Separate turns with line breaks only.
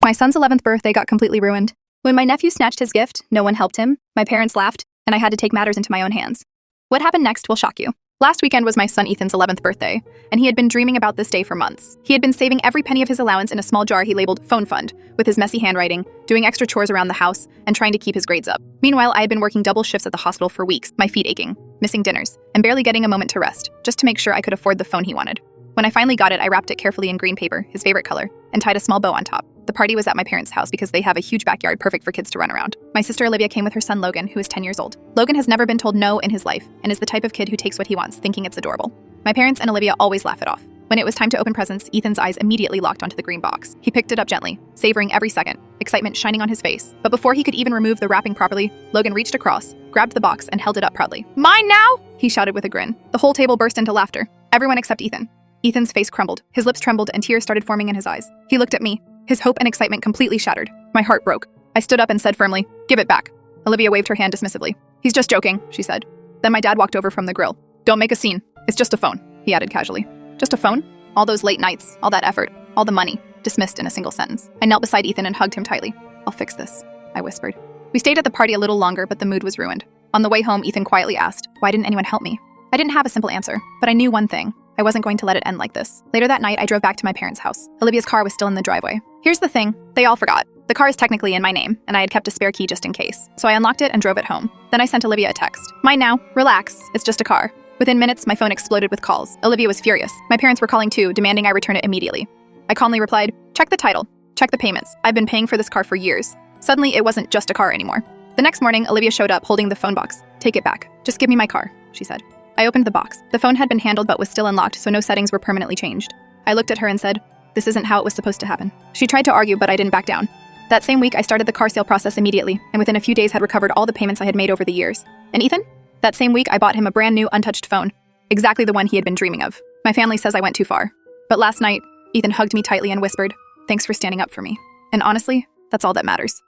My son's 11th birthday got completely ruined. When my nephew snatched his gift, no one helped him, my parents laughed, and I had to take matters into my own hands. What happened next will shock you. Last weekend was my son Ethan's 11th birthday, and he had been dreaming about this day for months. He had been saving every penny of his allowance in a small jar he labeled phone fund, with his messy handwriting, doing extra chores around the house, and trying to keep his grades up. Meanwhile, I had been working double shifts at the hospital for weeks, my feet aching, missing dinners, and barely getting a moment to rest, just to make sure I could afford the phone he wanted. When I finally got it, I wrapped it carefully in green paper, his favorite color, and tied a small bow on top. The party was at my parents' house because they have a huge backyard perfect for kids to run around. My sister Olivia came with her son Logan, who is 10 years old. Logan has never been told no in his life and is the type of kid who takes what he wants, thinking it's adorable. My parents and Olivia always laugh it off. When it was time to open presents, Ethan's eyes immediately locked onto the green box. He picked it up gently, savoring every second, excitement shining on his face. But before he could even remove the wrapping properly, Logan reached across, grabbed the box, and held it up proudly. "Mine now!" he shouted with a grin. The whole table burst into laughter. Everyone except Ethan. Ethan's face crumbled, his lips trembled, and tears started forming in his eyes. He looked at me, his hope and excitement completely shattered. My heart broke. I stood up and said firmly, "Give it back." Olivia waved her hand dismissively. "He's just joking," she said. Then my dad walked over from the grill. "Don't make a scene. It's just a phone," he added casually. "Just a phone?" All those late nights, all that effort, all the money, dismissed in a single sentence. I knelt beside Ethan and hugged him tightly. "I'll fix this," I whispered. We stayed at the party a little longer, but the mood was ruined. On the way home, Ethan quietly asked, "Why didn't anyone help me?" I didn't have a simple answer, but I knew one thing. I wasn't going to let it end like this. Later that night, I drove back to my parents' house. Olivia's car was still in the driveway. Here's the thing, they all forgot. The car is technically in my name, and I had kept a spare key just in case. So I unlocked it and drove it home. Then I sent Olivia a text. "Mine now. Relax. It's just a car." Within minutes, my phone exploded with calls. Olivia was furious. My parents were calling too, demanding I return it immediately. I calmly replied, "Check the title. Check the payments. I've been paying for this car for years." Suddenly, it wasn't just a car anymore. The next morning, Olivia showed up holding the phone box. "Take it back. Just give me my car," she said. I opened the box. The phone had been handled but was still unlocked, so no settings were permanently changed. I looked at her and said, "This isn't how it was supposed to happen." She tried to argue, but I didn't back down. That same week, I started the car sale process immediately, and within a few days had recovered all the payments I had made over the years. And Ethan? That same week, I bought him a brand new, untouched phone. Exactly the one he had been dreaming of. My family says I went too far. But last night, Ethan hugged me tightly and whispered, "Thanks for standing up for me." And honestly, that's all that matters.